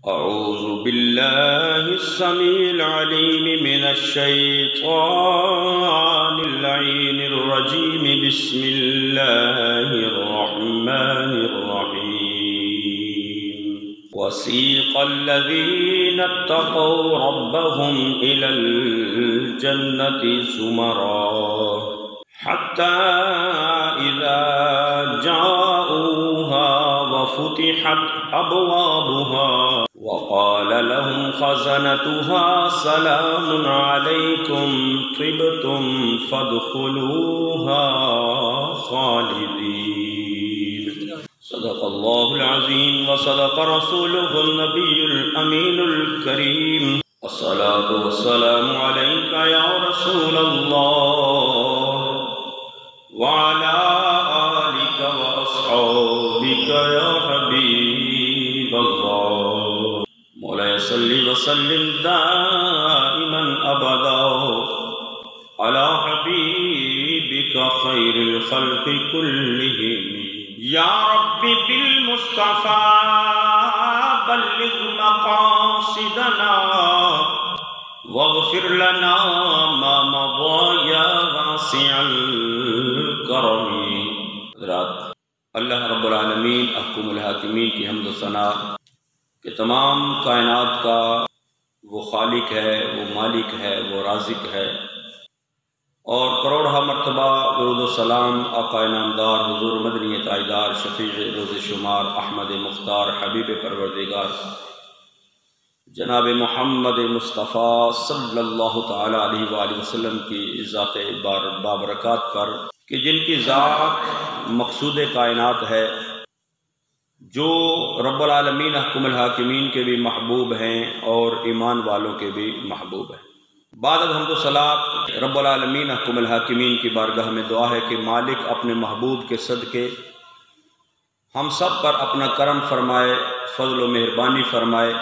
أعوذ بالله السميع العليم من الشيطان اللعين الرجيم. بسم الله الرحمن الرحيم. وسيق الذين اتقوا ربهم إلى الجنة زمرا حتى إذا جاءوها وفتحت أبوابها وقال لهم خزنتها سلام عليكم طبتم فادخلوها خالدين. صدق الله العظيم وصدق رسوله النبي الأمين الكريم. الصلاة والسلام عليك يا رسول الله وعلى آلك وأصحابك يا حبيب الله. مولاي صل وسلم دائما أبدا على حبيبك خير الخلق كلهم. يا ربي بالمصطفى بلغ مقاصدنا واغفر لنا ما مضى يا واسع الکرم. حضرات، اللہ رب العالمین احکم الحاکمین کی حمد و ثنا کہ تمام کائنات کا وہ خالق ہے، وہ مالک ہے، وہ رازق ہے، اور کروڑہ مرتبہ درود و سلام آقا نامدار حضور مدنی تاجدار شفیع روز شمار احمد مختار حبیب پروردگار جناب محمد مصطفیٰ صلی اللہ تعالی علیہ وآلہ وسلم کی ذات بابرکات پر کہ جن کی ذات مقصود کائنات ہے، جو رب العالمین احکم الحاکمین کے بھی محبوب ہیں اور ایمان والوں کے بھی محبوب ہیں. بعد الحمد و صلاۃ رب العالمین احکم الحاکمین کی بارگاہ میں دعا ہے کہ مالک اپنے محبوب کے صدقے ہم سب پر اپنا کرم فرمائے، فضل و مہربانی فرمائے،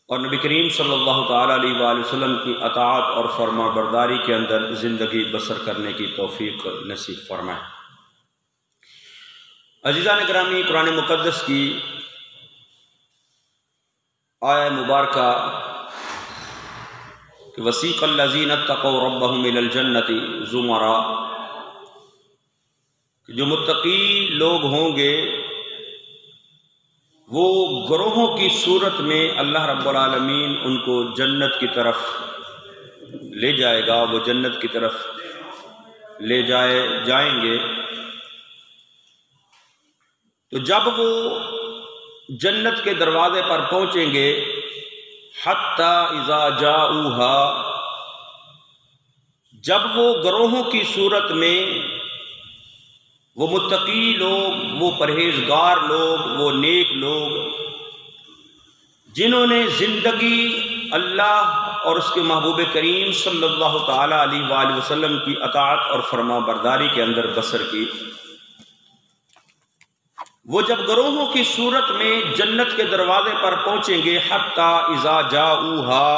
اور نبی کریم صلی اللہ تعالیٰ علیہ وآلہ وسلم کی اطاعت اور فرما برداری کے اندر زندگی بسر کرنے کی توفیق نصیب فرمائے. عزیزان گرامی، قرآن مقدس کی آیہ مبارکہ کہ وسیق الذین اتقوا ربهم الی الجنۃ زمرا، کہ جو متقی لوگ ہوں گے وہ گروہوں کی صورت میں اللہ رب العالمین ان کو جنت کی طرف لے جائے گا، وہ جنت کی طرف لے جائیں گے. تو جب وہ جنت کے دروازے پر پہنچیں گے، حتی اذا جاؤوہا، جب وہ گروہوں کی صورت میں وہ متقی لوگ، وہ پرہیزگار لوگ، وہ نیک لوگ جنہوں نے زندگی اللہ اور اس کے محبوب کریم صلی اللہ تعالیٰ علیہ وآلہ وسلم کی اطاعت اور فرما برداری کے اندر بسر کی، وہ جب گروہوں کی صورت میں جنت کے دروازے پر پہنچیں گے، حتی اذا جاؤوہا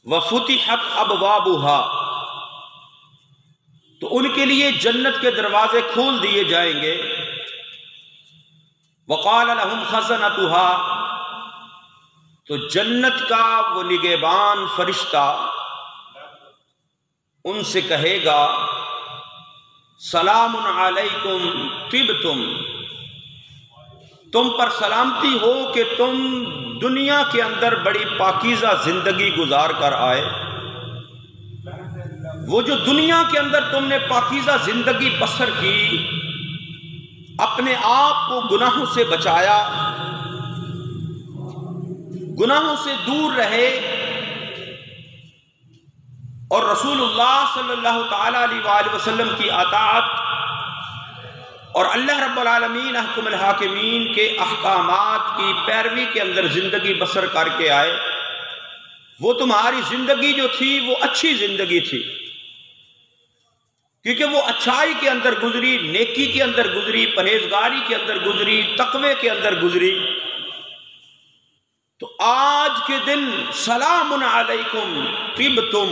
وفتحت ابوابها، تو ان کے لیے جنت کے دروازے کھول دیے جائیں گے. وقال لهم خزنتها، تو جنت کا وہ نگہبان فرشتہ ان سے کہے گا سلام علیکم طبتم، تم پر سلامتی ہو کہ تم دنیا کے اندر بڑی پاکیزہ زندگی گزار کر آئے. وہ جو دنیا کے اندر تم نے پاکیزہ زندگی بسر کی، اپنے آپ کو گناہوں سے بچایا، گناہوں سے دور رہے، اور رسول اللہ صلی اللہ تعالیٰ علیہ وآلہ وسلم کی اطاعت اور اللہ رب العالمین احکم الحاکمین کے احکامات کی پیروی کے اندر زندگی بسر کر کے آئے، وہ تمہاری زندگی جو تھی وہ اچھی زندگی تھی، کیونکہ وہ اچھائی کے اندر گزری، نیکی کے اندر گزری، پرہیزگاری کے اندر گزری، تقوی کے اندر گزری. تو آج کے دن سلام علیکم طبتم،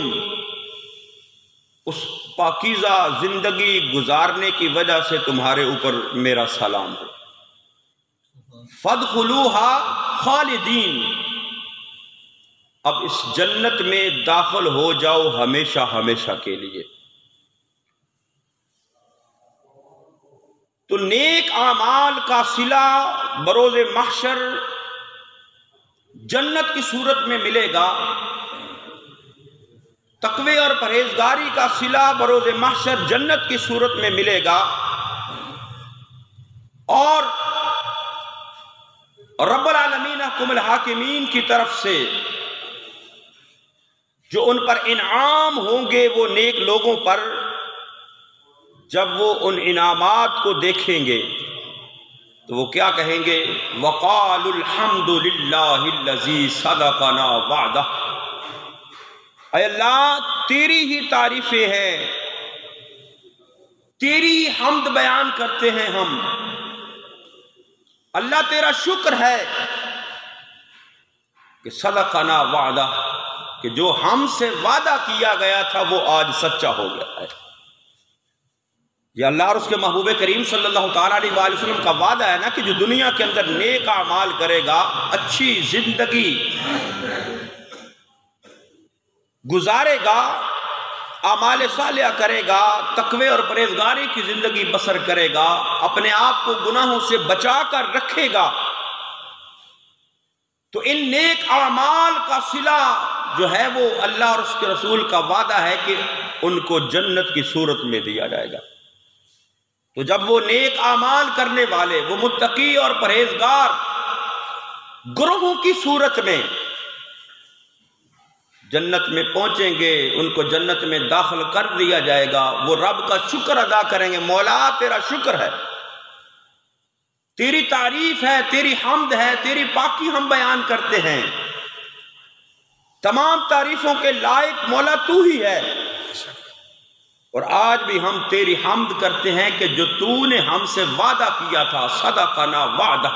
اس پاکیزہ زندگی گزارنے کی وجہ سے تمہارے اوپر میرا سلام ہو. فَادْخُلُوهَا خَالِدِينَ، اب اس جنت میں داخل ہو جاؤ ہمیشہ ہمیشہ کے لیے۔ تو نیک اعمال کا صلہ بروز محشر جنت کی صورت میں ملے گا، تقوی اور پرہیزگاری کا صلہ بروز محشر جنت کی صورت میں ملے گا، اور رب العالمین احکم الحاکمین کی طرف سے جو ان پر انعام ہوں گے وہ نیک لوگوں پر، جب وہ ان انعامات کو دیکھیں گے تو وہ کیا کہیں گے؟ وَقَالُوا الْحَمْدُ لِلَّهِ الَّذِي صَدَقَنَا وَعْدَهُ، اے اللہ تیری ہی تعریفیں ہیں، تیری ہی حمد بیان کرتے ہیں ہم، اللہ تیرا شکر ہے کہ صدقنا وعدہ، کہ جو ہم سے وعدہ کیا گیا تھا وہ آج سچا ہو گیا ہے۔ یہ اللہ اور اس کے محبوب کریم صلی اللہ تعالیٰ علیہ وآلہ وسلم کا وعدہ ہے نا کہ جو دنیا کے اندر نیک اعمال کرے گا، اچھی زندگی گزارے گا، اعمال صالحہ کرے گا، تقوی اور پرہیزگاری کی زندگی بسر کرے گا، اپنے آپ کو گناہوں سے بچا کر رکھے گا، تو ان نیک اعمال کا صلہ جو ہے وہ اللہ اور اس کے رسول کا وعدہ ہے کہ ان کو جنت کی صورت میں دیا جائے گا۔ تو جب وہ نیک اعمال کرنے والے، وہ متقی اور پرہیزگار گروہوں کی صورت میں جنت میں پہنچیں گے، ان کو جنت میں داخل کر دیا جائے گا، وہ رب کا شکر ادا کریں گے، مولا تیرا شکر ہے، تیری تعریف ہے، تیری حمد ہے، تیری پاکی ہم بیان کرتے ہیں، تمام تعریفوں کے لائق مولا تو ہی ہے، اور آج بھی ہم تیری حمد کرتے ہیں کہ جو تو نے ہم سے وعدہ کیا تھا، صدقنا وعدہ،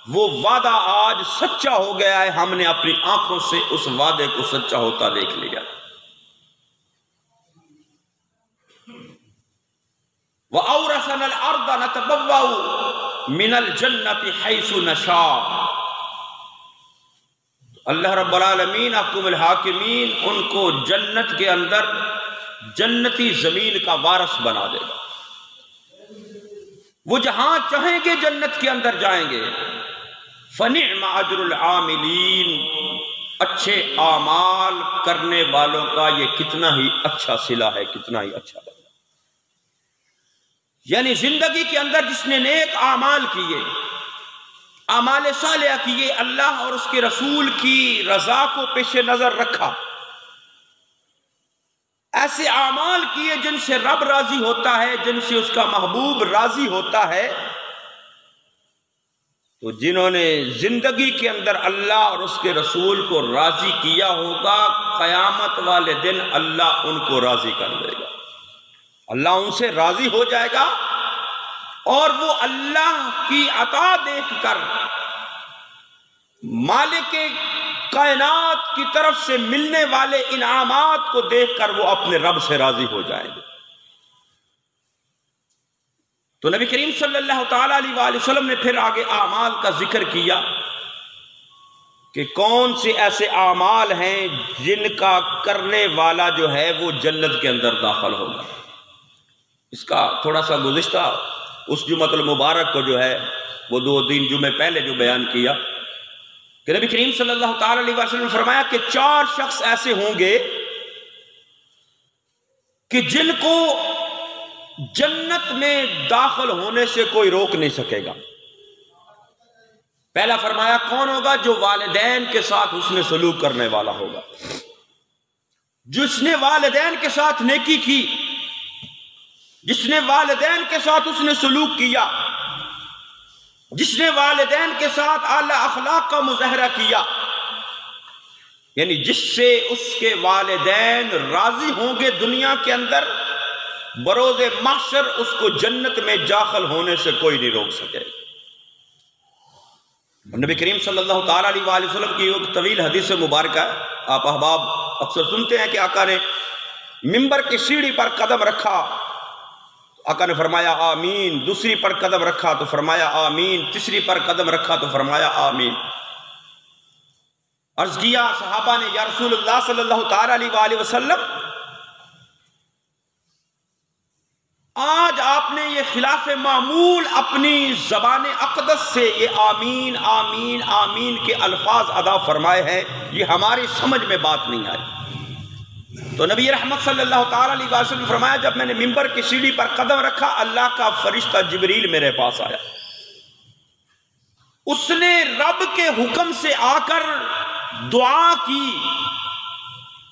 وہ وعدہ آج سچا ہو گیا ہے، ہم نے اپنی آنکھوں سے اس وعدے کو سچا ہوتا دیکھ لیا۔ وَأَوْرَثَنَا الْأَرْضَ نَتَبَوَّأُ مِنَ الْجَنَّةِ حَيْثُ نَشَاءُ، اللہ رب العالمین احکم الحاکمین ان کو جنت کے اندر جنتی زمین کا وارث بنا دے گا، وہ جہاں چاہیں گے جنت کے اندر جائیں گے۔ فَنِعْمَ أَجْرُ الْعَامِلِينَ، اچھے اعمال کرنے والوں کا یہ کتنا ہی اچھا صلہ ہے، کتنا ہی اچھا ہے۔ یعنی زندگی کے اندر جس نے نیک اعمال کیے، اعمال صالحہ کیے، اللہ اور اس کے رسول کی رضا کو پیش نظر رکھا، ایسے اعمال کیے جن سے رب راضی ہوتا ہے، جن سے اس کا محبوب راضی ہوتا ہے، تو جنہوں نے زندگی کے اندر اللہ اور اس کے رسول کو راضی کیا ہوگا، قیامت والے دن اللہ ان کو راضی کر دے گا، اللہ ان سے راضی ہو جائے گا، اور وہ اللہ کی عطا دیکھ کر، مالک کائنات کی طرف سے ملنے والے انعامات کو دیکھ کر وہ اپنے رب سے راضی ہو جائیں گے۔ تو نبی کریم صلی اللہ تعالیٰ علیہ وآلہ وسلم نے پھر آگے اعمال کا ذکر کیا کہ کون سے ایسے اعمال ہیں جن کا کرنے والا جو ہے وہ جنت کے اندر داخل ہوگا۔ اس کا تھوڑا سا گزشتہ اس جمعۃ المبارک کو جو ہے وہ 2 جمعے پہلے جو بیان کیا کہ نبی کریم صلی اللہ تعالیٰ علیہ وسلم نے فرمایا کہ 4 شخص ایسے ہوں گے کہ جن کو جنت میں داخل ہونے سے کوئی روک نہیں سکے گا۔ پہلا فرمایا کون ہوگا؟ جو والدین کے ساتھ حسن سلوک کرنے والا ہوگا، جس نے والدین کے ساتھ نیکی کی، جس نے والدین کے ساتھ حسن سلوک کیا، جس نے والدین کے ساتھ اعلی اخلاق کا مظاہرہ کیا، یعنی جس سے اس کے والدین راضی ہوں گے دنیا کے اندر، بروز محشر اس کو جنت میں داخل ہونے سے کوئی نہیں روک سکے۔ نبی کریم صلی اللہ تعالیٰ علیہ وآلہ وسلم کی ایک طویل حدیث مبارکہ ہے، آپ احباب اکثر سنتے ہیں کہ آقا نے ممبر کی سیڑھی پر قدم رکھا، آقا نے فرمایا آمین، دوسری پر قدم رکھا تو فرمایا آمین، تیسری پر قدم رکھا تو فرمایا آمین۔ عرض کیا صحابہ نے یا رسول اللہ صلی اللہ تعالی علیہ وآلہ وسلم، آج آپ نے یہ خلاف معمول اپنی زبان اقدس سے یہ آمین آمین آمین کے الفاظ ادا فرمائے ہیں، یہ ہماری سمجھ میں بات نہیں آئی۔ تو نبی رحمت صلی اللہ تعالی علیہ وسلم فرمایا جب میں نے ممبر کی سیڑھی پر قدم رکھا اللہ کا فرشتہ جبریل میرے پاس آیا، اس نے رب کے حکم سے آ کر دعا کی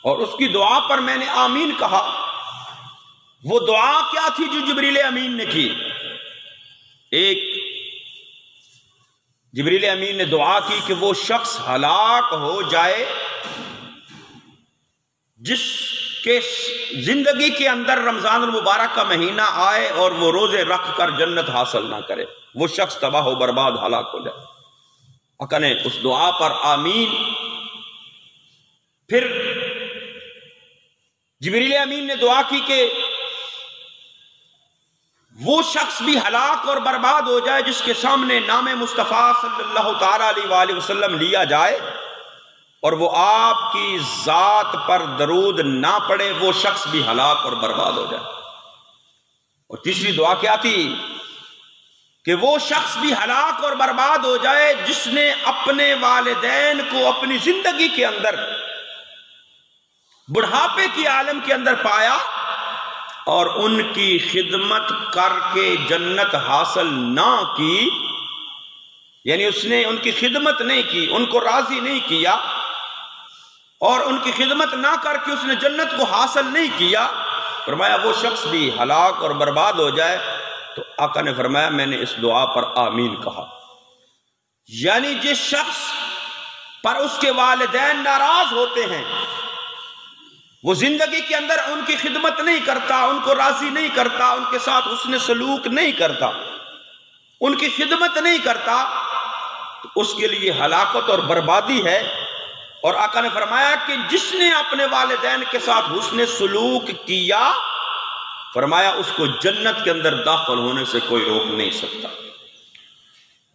اور اس کی دعا پر میں نے آمین کہا۔ وہ دعا کیا تھی جو جبریل امین نے کی؟ ایک، جبریل امین نے دعا کی کہ وہ شخص ہلاک ہو جائے جس کے زندگی کے اندر رمضان المبارک کا مہینہ آئے اور وہ روزے رکھ کر جنت حاصل نہ کرے، وہ شخص تباہ و برباد ہلاک ہو جائے۔ آقا نے اس دعا پر آمین۔ پھر جبریل امین نے دعا کی کہ وہ شخص بھی ہلاک اور برباد ہو جائے جس کے سامنے نام مصطفیٰ صلی اللہ تعالی علیہ وآلہ وسلم لیا جائے اور وہ آپ کی ذات پر درود نہ پڑے، وہ شخص بھی ہلاک اور برباد ہو جائے۔ اور تیسری دعا کیا تھی کہ وہ شخص بھی ہلاک اور برباد ہو جائے جس نے اپنے والدین کو اپنی زندگی کے اندر بڑھاپے کی عالم کے اندر پایا اور ان کی خدمت کر کے جنت حاصل نہ کی، یعنی اس نے ان کی خدمت نہیں کی، ان کو راضی نہیں کیا اور ان کی خدمت نہ کر کے اس نے جنت کو حاصل نہیں کیا، فرمایا وہ شخص بھی ہلاک اور برباد ہو جائے۔ تو آقا نے فرمایا میں نے اس دعا پر آمین کہا۔ یعنی جس شخص پر اس کے والدین ناراض ہوتے ہیں، وہ زندگی کے اندر ان کی خدمت نہیں کرتا، ان کو راضی نہیں کرتا، ان کے ساتھ حسن سلوک نہیں کرتا، ان کی خدمت نہیں کرتا، تو اس کے لیے ہلاکت اور بربادی ہے۔ اور آقا نے فرمایا کہ جس نے اپنے والدین کے ساتھ حسن سلوک کیا، فرمایا اس کو جنت کے اندر داخل ہونے سے کوئی روک نہیں سکتا۔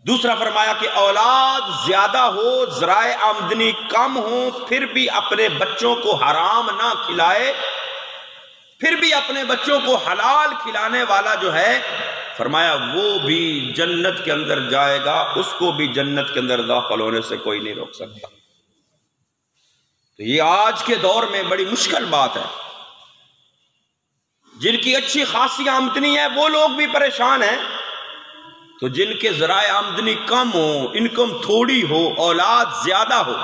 دوسرا فرمایا کہ اولاد زیادہ ہو، ذرائع آمدنی کم ہو، پھر بھی اپنے بچوں کو حرام نہ کھلائے، پھر بھی اپنے بچوں کو حلال کھلانے والا جو ہے، فرمایا وہ بھی جنت کے اندر جائے گا، اس کو بھی جنت کے اندر داخل ہونے سے کوئی نہیں روک سکتا۔ تو یہ آج کے دور میں بڑی مشکل بات ہے۔ جن کی اچھی خاصی آمدنی ہے وہ لوگ بھی پریشان ہیں، تو جن کے ذرائع آمدنی کم ہو، انکم تھوڑی ہو، اولاد زیادہ ہو،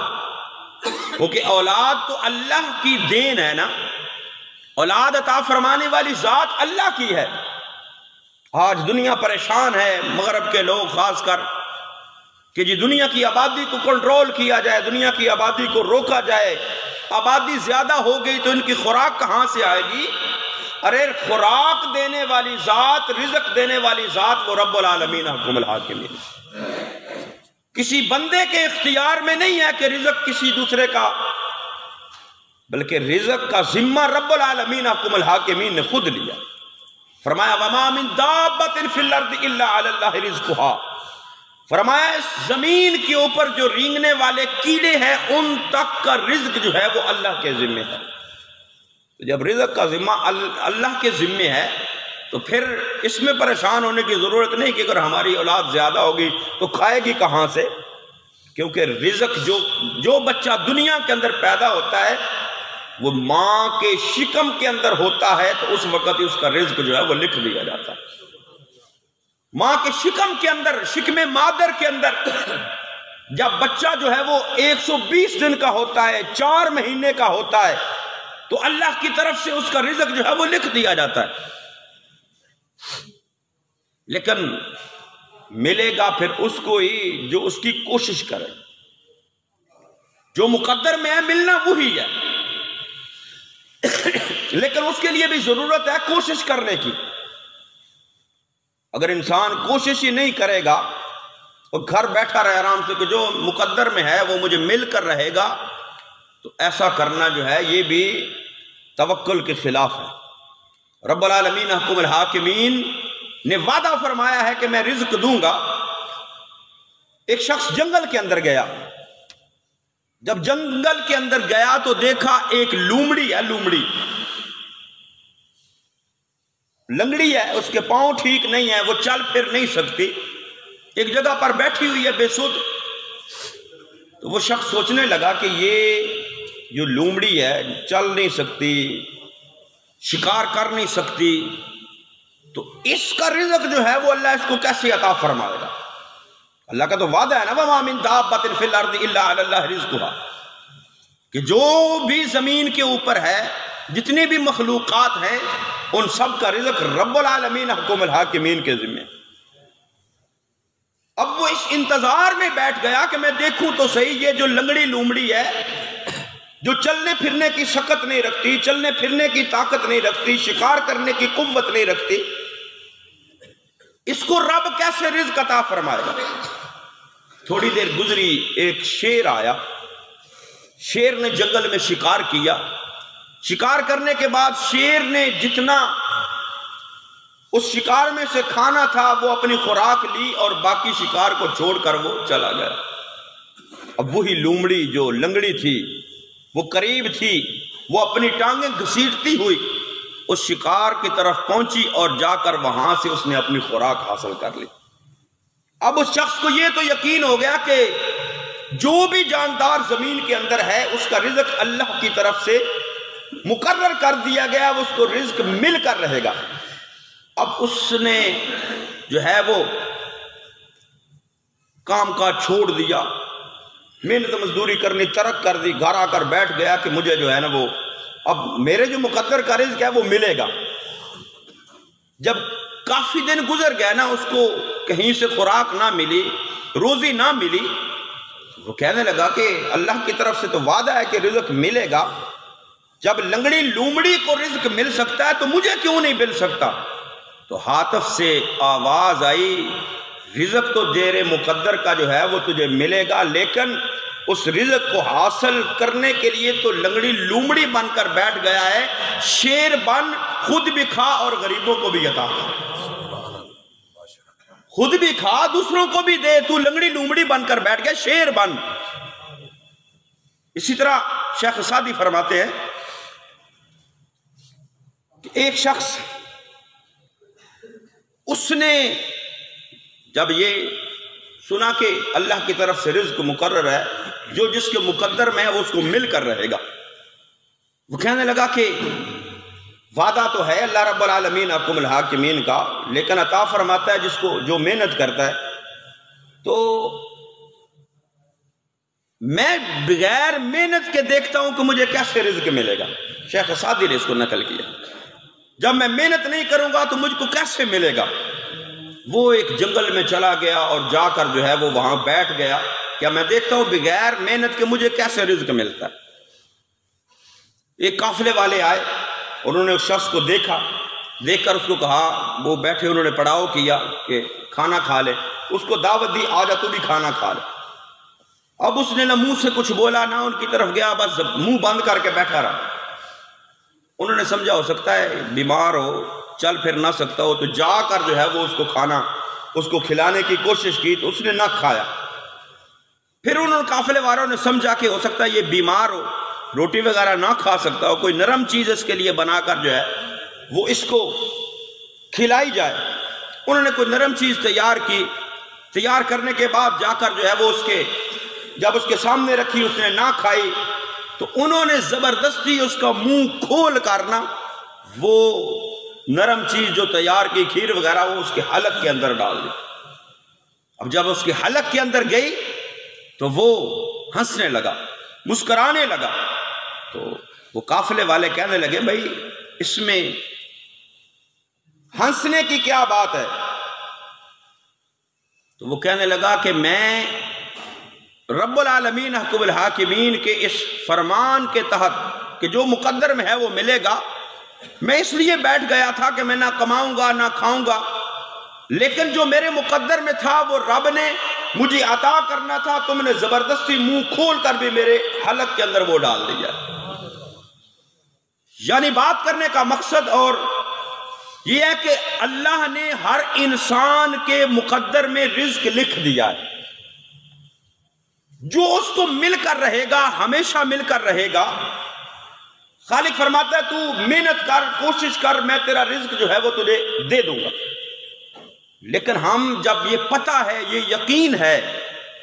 کیونکہ اولاد تو اللہ کی دین ہے نا، اولاد عطا فرمانے والی ذات اللہ کی ہے۔ آج دنیا پریشان ہے، مغرب کے لوگ خاص کر، کہ جی دنیا کی آبادی کو کنٹرول کیا جائے، دنیا کی آبادی کو روکا جائے، آبادی زیادہ ہو گئی تو ان کی خوراک کہاں سے آئے گی؟ ارے خوراک دینے والی ذات، رزق دینے والی ذات وہ رب العالمین حکم الحاکمین، کسی بندے کے اختیار میں نہیں ہے کہ رزق کسی دوسرے کا، بلکہ رزق کا ذمہ رب العالمین حکم الحاکمین نے خود لیا۔ فرمایا وَمَا مِن دَابَّةٍ فِي الْأَرْضِ إِلَّا عَلَى اللَّهِ رِزْقُهَا، فرمایا اس زمین کے اوپر جو رینگنے والے کیڑے ہیں ان تک کا رزق جو ہے وہ اللہ کے ذمہ ہے۔ جب رزق کا ذمہ اللہ کے ذمہ ہے تو پھر اس میں پریشان ہونے کی ضرورت نہیں کہ اگر ہماری اولاد زیادہ ہوگی تو کھائے گی کہاں سے، کیونکہ رزق جو بچہ دنیا کے اندر پیدا ہوتا ہے وہ ماں کے شکم کے اندر ہوتا ہے، تو اس وقت اس کا رزق جو ہے وہ لکھ دیا جاتا ہے۔ ماں کے شکم کے اندر، شکم مادر کے اندر جب بچہ جو ہے وہ 120 دن کا ہوتا ہے، 4 مہینے کا ہوتا ہے، تو اللہ کی طرف سے اس کا رزق جو ہے وہ لکھ دیا جاتا ہے، لیکن ملے گا پھر اس کو ہی جو اس کی کوشش کرے، جو مقدر میں ہے ملنا وہی ہے، لیکن اس کے لیے بھی ضرورت ہے کوشش کرنے کی۔ اگر انسان کوشش ہی نہیں کرے گا اور گھر بیٹھا رہے آرام سے کہ جو مقدر میں ہے وہ مجھے مل کر رہے گا، تو ایسا کرنا جو ہے یہ بھی توکل کے خلاف ہے۔ رب العالمین احکم الحاکمین نے وعدہ فرمایا ہے کہ میں رزق دوں گا۔ ایک شخص جنگل کے اندر گیا، جب جنگل کے اندر گیا تو دیکھا ایک لومڑی ہے، لنگڑی ہے، اس کے پاؤں ٹھیک نہیں ہے، وہ چل پھر نہیں سکتی، ایک جگہ پر بیٹھی ہوئی ہے بے سود۔ تو وہ شخص سوچنے لگا کہ یہ جو لومڑی ہے چل نہیں سکتی، شکار کر نہیں سکتی، تو اس کا رزق جو ہے وہ اللہ اس کو کیسے عطا فرمائے گا؟ اللہ کا تو وعدہ ہے نا، وَمَا مِن دَابَّةٍ فِي الْأَرْضِ إِلَّا عَلَى اللَّهِ رِزْقُهَا، کہ جو بھی زمین کے اوپر ہے، جتنی بھی مخلوقات ہیں، ان سب کا رزق رب العالمین حکم الحاکمین کے ذمہ۔ اب وہ اس انتظار میں بیٹھ گیا کہ میں دیکھوں تو صحیح یہ جو لنگڑی لومڑی ہے، جو چلنے پھرنے کی شکت نہیں رکھتی، چلنے پھرنے کی طاقت نہیں رکھتی، شکار کرنے کی قوت نہیں رکھتی، اس کو رب کیسے رزق عطا فرمائے گا؟ تھوڑی دیر گزری، ایک شیر آیا، شیر نے جنگل میں شکار کیا، شکار کرنے کے بعد شیر نے جتنا اس شکار میں سے کھانا تھا وہ اپنی خوراک لی اور باقی شکار کو چھوڑ کر وہ چلا گیا۔ اب وہی لومڑی جو لنگڑی تھی، وہ قریب تھی، وہ اپنی ٹانگیں گھسیٹتی ہوئی اس شکار کی طرف پہنچی اور جا کر وہاں سے اس نے اپنی خوراک حاصل کر لی۔ اب اس شخص کو یہ تو یقین ہو گیا کہ جو بھی جاندار زمین کے اندر ہے اس کا رزق اللہ کی طرف سے مقرر کر دیا گیا، وہ اس کو رزق مل کر رہے گا۔ اب اس نے جو ہے وہ کام کا چھوڑ دیا، محنت مزدوری کرنی ترک کر دی، گھر آ کر بیٹھ گیا کہ مجھے جو ہے نا وہ اب میرے جو مقدر کا رزق ہے وہ ملے گا۔ جب کافی دن گزر گیا نا، اس کو کہیں سے خوراک نہ ملی، روزی نہ ملی، وہ کہنے لگا کہ اللہ کی طرف سے تو وعدہ ہے کہ رزق ملے گا، جب لنگڑی لومڑی کو رزق مل سکتا ہے تو مجھے کیوں نہیں مل سکتا؟ تو ہاتف سے آواز آئی، رزق تو زیر مقدر کا جو ہے وہ تجھے ملے گا، لیکن اس رزق کو حاصل کرنے کے لیے تو لنگڑی لومڑی بن کر بیٹھ گیا ہے، شیر بن، خود بھی کھا اور غریبوں کو بھی عطا کر، خود بھی کھا دوسروں کو بھی دے، تو لنگڑی لومڑی بن کر بیٹھ گیا، شیر بن۔ اسی طرح شیخ سعدی فرماتے ہیں کہ ایک شخص، اس نے جب یہ سنا کہ اللہ کی طرف سے رزق مقرر ہے، جو جس کے مقدر میں ہے وہ اس کو مل کر رہے گا، وہ کہنے لگا کہ وعدہ تو ہے اللہ رب العالمین حکم الحاکمین کا، لیکن عطا فرماتا ہے جس کو جو محنت کرتا ہے، تو میں بغیر محنت کے دیکھتا ہوں کہ مجھے کیسے رزق ملے گا۔ شیخ سعدی نے اس کو نقل کیا، جب میں محنت نہیں کروں گا تو مجھ کو کیسے ملے گا؟ وہ ایک جنگل میں چلا گیا اور جا کر جو ہے وہ وہاں بیٹھ گیا، کیا میں دیکھتا ہوں بغیر محنت کے مجھے کیسے رزق ملتا ہے۔ ایک قافلے والے آئے، انہوں نے اس شخص کو دیکھا، دیکھ کر اس کو کہا، وہ بیٹھے، انہوں نے پڑاؤ کیا کہ کھانا کھا لے، اس کو دعوت دی، آجا تو بھی کھانا کھا لے۔ اب اس نے نہ منہ سے کچھ بولا، نہ ان کی طرف گیا، بس منہ بند کر کے بیٹھا رہا۔ انہوں نے سمجھا ہو سکتا ہے بیمار ہو، چل پھر نہ سکتا ہو، تو جا کر جو ہے وہ اس کو کھانا، اس کو کھلانے کی کوشش کی، تو اس نے نہ کھایا۔ پھر انہوں نے قافلے والوں نے سمجھا کہ ہو سکتا ہے یہ بیمار ہو، روٹی وغیرہ نہ کھا سکتا ہو، کوئی نرم چیز اس کے لیے بنا کر جو ہے وہ اس کو کھلائی جائے۔ انہوں نے کوئی نرم چیز تیار کی، تیار کرنے کے بعد جا کر جو ہے وہ جب اس کے سامنے رکھی، اس نے نہ کھائی، تو انہوں نے زبردستی اس کا منہ کھول کر نا وہ نرم چیز جو تیار کی، کھیر وغیرہ، وہ اس کے حلق کے اندر ڈال دی۔ اب جب اس کے حلق کے اندر گئی تو وہ ہنسنے لگا، مسکرانے لگا، تو وہ قافلے والے کہنے لگے، بھائی اس میں ہنسنے کی کیا بات ہے؟ تو وہ کہنے لگا کہ میں رب العالمین حکم الحاکمین کے اس فرمان کے تحت کہ جو مقدر میں ہے وہ ملے گا، میں اس لیے بیٹھ گیا تھا کہ میں نہ کماؤں گا نہ کھاؤں گا، لیکن جو میرے مقدر میں تھا وہ رب نے مجھے عطا کرنا تھا، تم نے زبردستی منہ کھول کر بھی میرے حلق کے اندر وہ ڈال دیا۔ یعنی بات کرنے کا مقصد اور یہ ہے کہ اللہ نے ہر انسان کے مقدر میں رزق لکھ دیا ہے، جو اس کو مل کر رہے گا ہمیشہ مل کر رہے گا۔ خالق فرماتا ہے تو محنت کر، کوشش کر، میں تیرا رزق جو ہے وہ تجھے دے دوں گا۔ لیکن ہم جب یہ پتہ ہے، یہ یقین ہے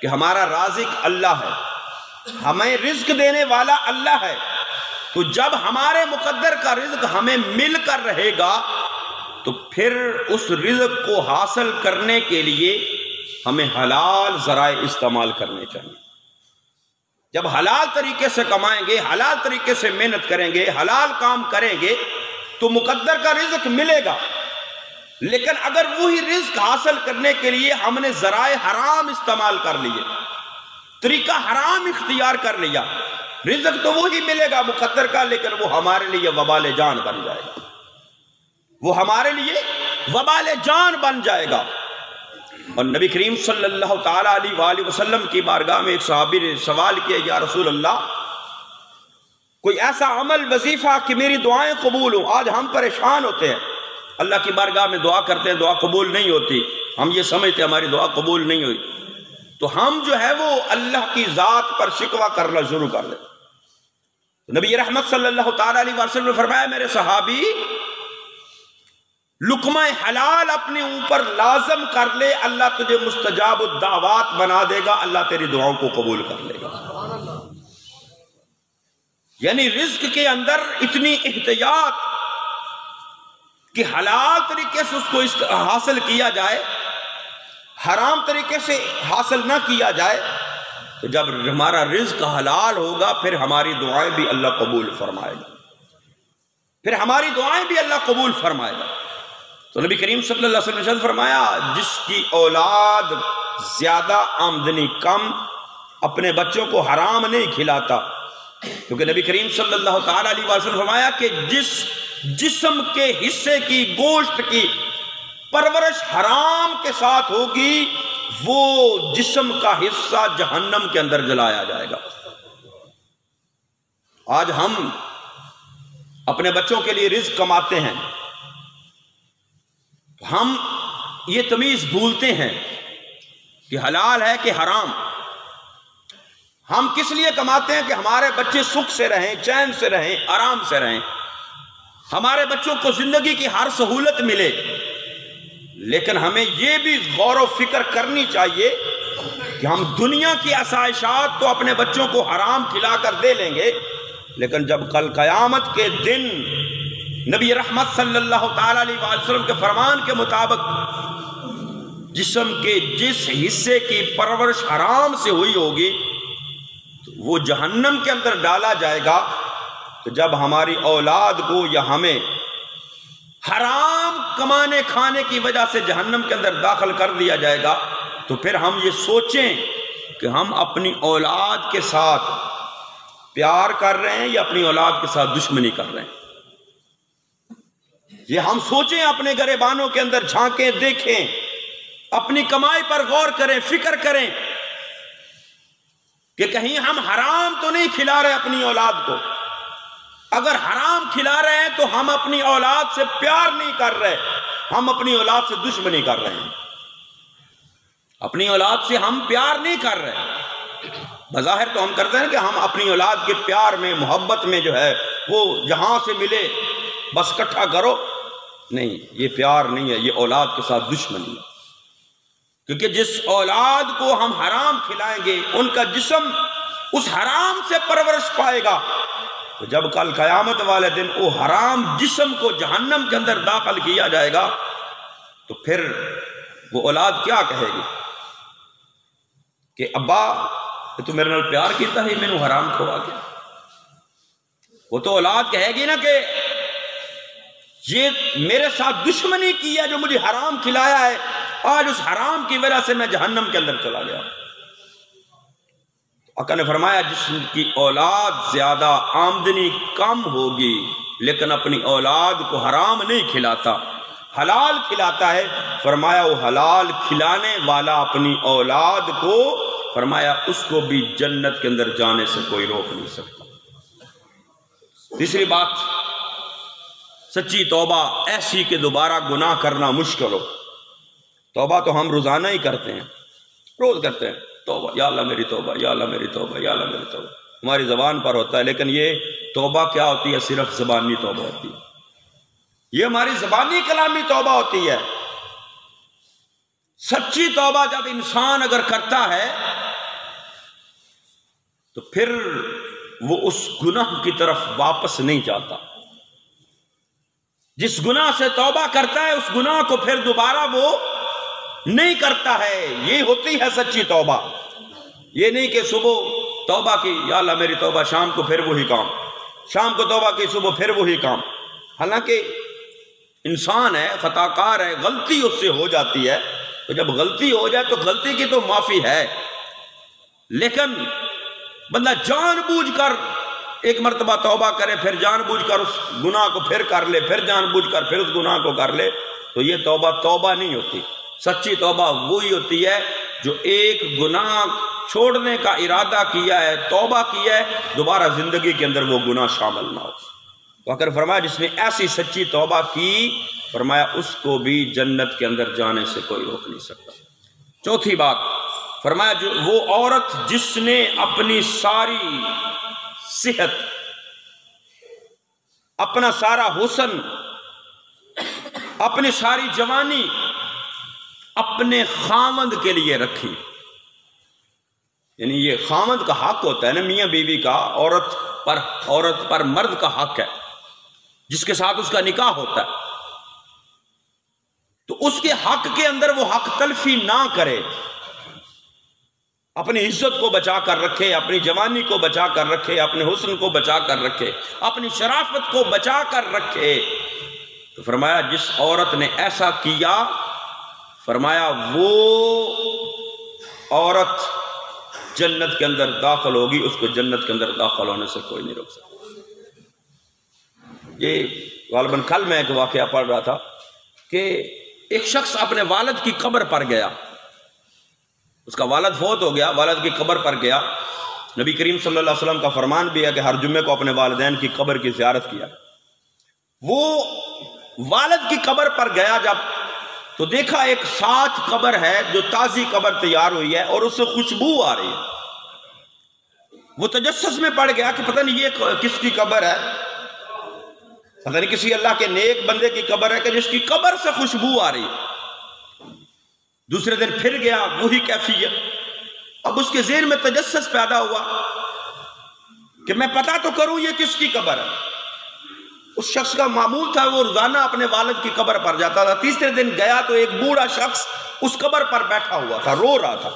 کہ ہمارا رازق اللہ ہے، ہمیں رزق دینے والا اللہ ہے، تو جب ہمارے مقدر کا رزق ہمیں مل کر رہے گا تو پھر اس رزق کو حاصل کرنے کے لیے ہمیں حلال ذرائع استعمال کرنے چاہیے۔ جب حلال طریقے سے کمائیں گے، حلال طریقے سے محنت کریں گے، حلال کام کریں گے تو مقدر کا رزق ملے گا۔ لیکن اگر وہی رزق حاصل کرنے کے لیے ہم نے ذرائع حرام استعمال کر لیے، طریقہ حرام اختیار کر لیا، رزق تو وہی ملے گا مقدر کا، لیکن وہ ہمارے لیے وبال جان بن جائے گا، وہ ہمارے لیے وبال جان بن جائے گا۔ اور نبی کریم صلی اللہ تعالیٰ علیہ وآلہ وسلم کی بارگاہ میں ایک صحابی نے سوال کیا، یا رسول اللہ کوئی ایسا عمل وظیفہ کہ میری دعائیں قبول ہوں۔ آج ہم پریشان ہوتے ہیں، اللہ کی بارگاہ میں دعا کرتے ہیں، دعا قبول نہیں ہوتی، ہم یہ سمجھتے ہیں ہماری دعا قبول نہیں ہوئی، تو ہم جو ہے وہ اللہ کی ذات پر شکوہ کرنا شروع کر دیں۔ نبی رحمت صلی اللہ تعالیٰ علیہ وسلم نے فرمایا، میرے صحابی لقمہ حلال اپنے اوپر لازم کر لے، اللہ تجھے مستجاب الدعوات بنا دے گا، اللہ تیری دعاؤں کو قبول کر لے گا۔ یعنی رزق کے اندر اتنی احتیاط کہ حلال طریقے سے اس کو حاصل کیا جائے، حرام طریقے سے حاصل نہ کیا جائے، تو جب ہمارا رزق حلال ہوگا پھر ہماری دعائیں بھی اللہ قبول فرمائے گا، پھر ہماری دعائیں بھی اللہ قبول فرمائے گا۔ تو نبی کریم صلی اللہ علیہ وسلم نے فرمایا، جس کی اولاد زیادہ آمدنی کم، اپنے بچوں کو حرام نہیں کھلاتا، کیونکہ نبی کریم صلی اللہ تعالیٰ علیہ وسلم نے فرمایا کہ جس جسم کے حصے کی، گوشت کی پرورش حرام کے ساتھ ہوگی، وہ جسم کا حصہ جہنم کے اندر جلایا جائے گا۔ آج ہم اپنے بچوں کے لیے رزق کماتے ہیں، ہم یہ تمیز بھولتے ہیں کہ حلال ہے کہ حرام۔ ہم کس لیے کماتے ہیں کہ ہمارے بچے سکھ سے رہیں، چین سے رہیں، آرام سے رہیں، ہمارے بچوں کو زندگی کی ہر سہولت ملے۔ لیکن ہمیں یہ بھی غور و فکر کرنی چاہیے کہ ہم دنیا کی آسائشات تو اپنے بچوں کو حرام کھلا کر دے لیں گے، لیکن جب کل قیامت کے دن نبی رحمت صلی اللہ تعالیٰ علیہ وسلم کے فرمان کے مطابق جسم کے جس حصے کی پرورش حرام سے ہوئی ہوگی تو وہ جہنم کے اندر ڈالا جائے گا، تو جب ہماری اولاد کو یا ہمیں حرام کمانے کھانے کی وجہ سے جہنم کے اندر داخل کر دیا جائے گا، تو پھر ہم یہ سوچیں کہ ہم اپنی اولاد کے ساتھ پیار کر رہے ہیں یا اپنی اولاد کے ساتھ دشمنی کر رہے ہیں۔ یہ ہم سوچیں، اپنے گریبانوں کے اندر جھانکیں، دیکھیں، اپنی کمائی پر غور کریں، فکر کریں کہ کہیں ہم حرام تو نہیں کھلا رہے اپنی اولاد کو۔ اگر حرام کھلا رہے ہیں تو ہم اپنی اولاد سے پیار نہیں کر رہے، ہم اپنی اولاد سے دشمنی کر رہے ہیں، اپنی اولاد سے ہم پیار نہیں کر رہے۔ بظاہر تو ہم کرتے ہیں کہ ہم اپنی اولاد کے پیار میں، محبت میں جو ہے وہ جہاں سے ملے بس اکٹھا کرو، نہیں، یہ پیار نہیں ہے، یہ اولاد کے ساتھ دشمنی ہے۔ کیونکہ جس اولاد کو ہم حرام کھلائیں گے ان کا جسم اس حرام سے پرورش پائے گا، تو جب کل قیامت والے دن وہ حرام جسم کو جہنم کے اندر داخل کیا جائے گا تو پھر وہ اولاد کیا کہے گی کہ ابا تو میرے نال پیار کیتا ہے، میں نے حرام کھوا کے۔ وہ تو اولاد کہے گی نا کہ یہ میرے ساتھ دشمنی کی ہے، جو مجھے حرام کھلایا ہے، آج اس حرام کی وجہ سے میں جہنم کے اندر چلا گیا۔ آقا نے فرمایا جس کی اولاد زیادہ آمدنی کم ہوگی لیکن اپنی اولاد کو حرام نہیں کھلاتا، حلال کھلاتا ہے، فرمایا وہ حلال کھلانے والا اپنی اولاد کو، فرمایا اس کو بھی جنت کے اندر جانے سے کوئی روک نہیں سکتا۔ تیسری بات، سچی توبہ ایسی کہ دوبارہ گناہ کرنا مشکل ہو. توبہ تو ہم روزانہ ہی کرتے ہیں، روز کرتے ہیں توبہ، یا اللہ میری توبہ، یا اللہ میری توبہ، یا اللہ میری توبہ، ہماری زبان پر ہوتا ہے. لیکن یہ توبہ کیا ہوتی ہے؟ صرف زبانی توبہ ہوتی ہے. یہ ہماری زبانی کلامی توبہ ہوتی ہے. سچی توبہ جب انسان اگر کرتا ہے تو پھر وہ اس گناہ کی طرف واپس نہیں جاتا. جس گناہ سے توبہ کرتا ہے اس گناہ کو پھر دوبارہ وہ نہیں کرتا ہے. یہ ہوتی ہے سچی توبہ. یہ نہیں کہ صبح توبہ کی، یا اللہ میری توبہ، شام کو پھر وہی کام، شام کو توبہ کی، صبح پھر وہی کام. حالانکہ انسان ہے، خطا کار ہے، غلطی اس سے ہو جاتی ہے. تو جب غلطی ہو جائے تو غلطی کی تو معافی ہے، لیکن بندہ جان بوجھ کر ایک مرتبہ توبہ کرے، پھر جان بوجھ کر اس گناہ کو پھر کر لے، پھر جان بوجھ کر پھر اس گناہ کو کر لے، تو یہ توبہ توبہ نہیں ہوتی. سچی توبہ وہی ہوتی ہے جو ایک گناہ چھوڑنے کا ارادہ کیا ہے، توبہ کیا ہے، دوبارہ زندگی کے اندر وہ گناہ شامل نہ ہو. تو اگر فرمایا جس نے ایسی سچی توبہ کی، فرمایا اس کو بھی جنت کے اندر جانے سے کوئی روک نہیں سکتا. چوتھی بات فرمایا جو وہ عورت جس نے اپنی ساری صحت، اپنا سارا حسن، اپنی ساری جوانی اپنے خامند کے لیے رکھی. یعنی یہ خامند کا حق ہوتا ہے نا میاں بیوی کا، عورت پر مرد کا حق ہے جس کے ساتھ اس کا نکاح ہوتا ہے. تو اس کے حق کے اندر وہ حق تلفی نہ کرے، اپنی عزت کو بچا کر رکھے، اپنی جوانی کو بچا کر رکھے، اپنے حسن کو بچا کر رکھے، اپنی شرافت کو بچا کر رکھے. تو فرمایا جس عورت نے ایسا کیا، فرمایا وہ عورت جنت کے اندر داخل ہوگی، اس کو جنت کے اندر داخل ہونے سے کوئی نہیں روک سکتا. یہ غالباً کل میں ایک واقعہ پڑھ رہا تھا کہ ایک شخص اپنے والد کی قبر پر گیا، اس کا والد فوت ہو گیا، والد کی قبر پر گیا. نبی کریم صلی اللہ علیہ وسلم کا فرمان بھی ہے کہ ہر جمعے کو اپنے والدین کی قبر کی زیارت کیا. وہ والد کی قبر پر گیا جب، تو دیکھا ایک ساتھ قبر ہے جو تازی قبر تیار ہوئی ہے اور اس سے خوشبو آ رہی ہے. وہ تجسس میں پڑ گیا کہ پتہ نہیں یہ کس کی قبر ہے، پتہ نہیں کسی اللہ کے نیک بندے کی قبر ہے کہ جس کی قبر سے خوشبو آ رہی ہے. دوسرے دن پھر گیا، وہی کیفیت. اب اس کے ذہن میں تجسس پیدا ہوا کہ میں پتہ تو کروں یہ کس کی قبر ہے. اس شخص کا معمول تھا وہ روزانہ اپنے والد کی قبر پر جاتا تھا. تیسرے دن گیا تو ایک بوڑھا شخص اس قبر پر بیٹھا ہوا تھا، رو رہا تھا.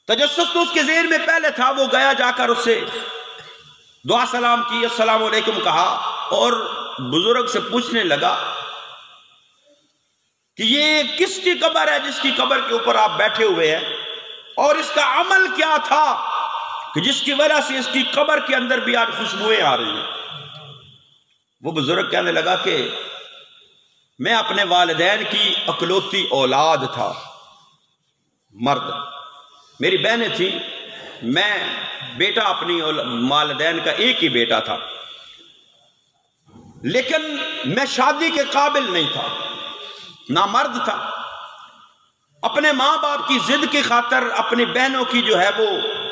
تجسس تو اس کے ذہن میں پہلے تھا. وہ گیا، جا کر اس سے دعا سلام کی، السلام علیکم کہا، اور بزرگ سے پوچھنے لگا کہ یہ کس کی قبر ہے جس کی قبر کے اوپر آپ بیٹھے ہوئے ہیں، اور اس کا عمل کیا تھا کہ جس کی وجہ سے اس کی قبر کے اندر بھی آج خوشبوئیں آ رہی ہیں. وہ بزرگ کہنے لگا کہ میں اپنے والدین کی اکلوتی اولاد تھا، مرد، میری بہنیں تھیں، میں بیٹا اپنی والدین کا ایک ہی بیٹا تھا، لیکن میں شادی کے قابل نہیں تھا، نامرد تھا. اپنے ماں باپ کی ضد کی خاطر، اپنی بہنوں کی جو ہے وہ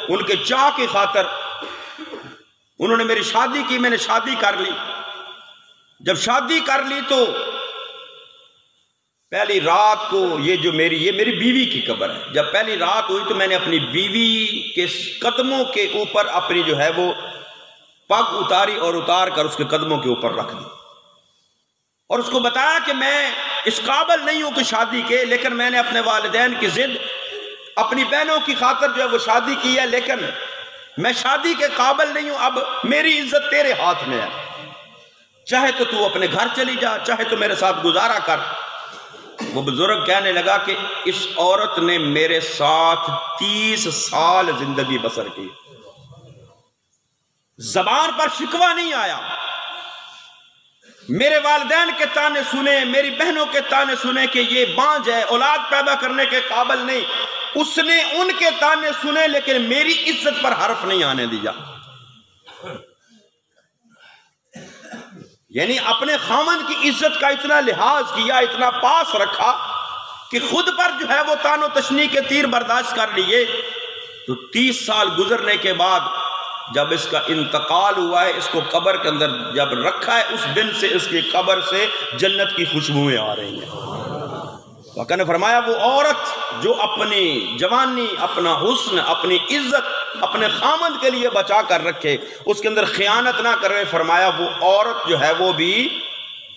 ان کے چاہ کی خاطر انہوں نے میری شادی کی، میں نے شادی کر لی. جب شادی کر لی تو پہلی رات کو یہ میری بیوی کی قبر ہے. جب پہلی رات ہوئی تو میں نے اپنی بیوی کے قدموں کے اوپر اپنی جو ہے وہ پگ اتاری اور اتار کر اس کے قدموں کے اوپر رکھ دی، اور اس کو بتایا کہ میں اس قابل نہیں ہوں کہ شادی کے، لیکن میں نے اپنے والدین کی ضد، اپنی بہنوں کی خاطر جو ہے وہ شادی کی ہے، لیکن میں شادی کے قابل نہیں ہوں. اب میری عزت تیرے ہاتھ میں ہے، چاہے تو اپنے گھر چلی جا، چاہے تو میرے ساتھ گزارا کر. وہ بزرگ کہنے لگا کہ اس عورت نے میرے ساتھ 30 سال زندگی بسر کی، زبان پر شکوہ نہیں آیا، میرے والدین کے تانے سنے، میری بہنوں کے تانے سنے کہ یہ بانجھ ہے، اولاد پیدا کرنے کے قابل نہیں. اس نے ان کے تانے سنے لیکن میری عزت پر حرف نہیں آنے دیا. یعنی اپنے خامند کی عزت کا اتنا لحاظ کیا، اتنا پاس رکھا کہ خود پر جو ہے وہ تان و تشنی کے تیر برداشت کر لیے۔ تو 30 سال گزرنے کے بعد جب اس کا انتقال ہوا ہے، اس کو قبر کے اندر جب رکھا ہے، اس دن سے اس کی قبر سے جنت کی خوشبوئیں آ رہی ہیں۔ آقا نے فرمایا وہ عورت جو اپنی جوانی، اپنا حسن، اپنی عزت اپنے خامند کے لیے بچا کر رکھے، اس کے اندر خیانت نہ کرے، فرمایا وہ عورت جو ہے وہ بھی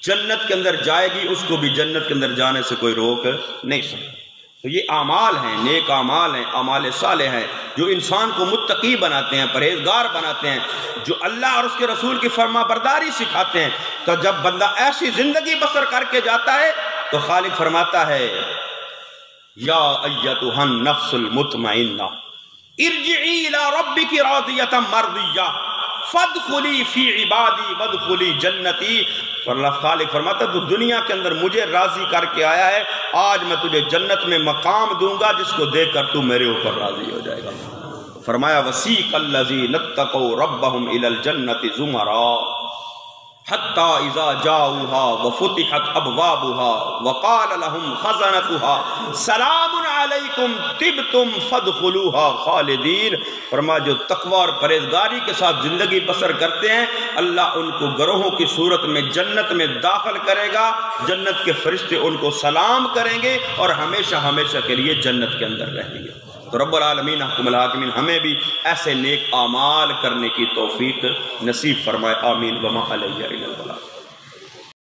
جنت کے اندر جائے گی، اس کو بھی جنت کے اندر جانے سے کوئی روک نہیں سکتا۔ تو یہ اعمال ہیں، نیک اعمال ہیں، اعمال صالح ہیں، جو انسان کو متقی بناتے ہیں، پرہیزگار بناتے ہیں، جو اللہ اور اس کے رسول کی فرما برداری سکھاتے ہیں۔ تو جب بندہ ایسی زندگی بسر کر کے جاتا ہے تو خالق فرماتا ہے یا ایتھا النفس المطمئنہ ارجعی الی ربک راضیۃ مرضیہ فادخلی فی عبادی وادخلی جنتی۔ خالق فرماتا ہے تو دنیا کے اندر مجھے راضی کر کے آیا ہے، آج میں تجھے جنت میں مقام دوں گا جس کو دیکھ کر تو میرے اوپر راضی ہو جائے گا۔ فرمایا وسیق الذین اتقوا ربهم الی الجنۃ زمرا حتی اذا جاؤوها وفتحت ابوابها وقال لهم خزنتها سلام علیکم طبتم فادخلوها خالدین۔ فرمایا جو تقوی اور پرہیزگاری کے ساتھ زندگی بسر کرتے ہیں، اللہ ان کو گروہوں کی صورت میں جنت میں داخل کرے گا، جنت کے فرشتے ان کو سلام کریں گے اور ہمیشہ ہمیشہ کے لیے جنت کے اندر رہیں گے۔ تو رب العالمین حکم الحاکمین ہمیں بھی ایسے نیک اعمال کرنے کی توفیق نصیب فرمائے، آمین۔ وما علیہ الا البلاغ۔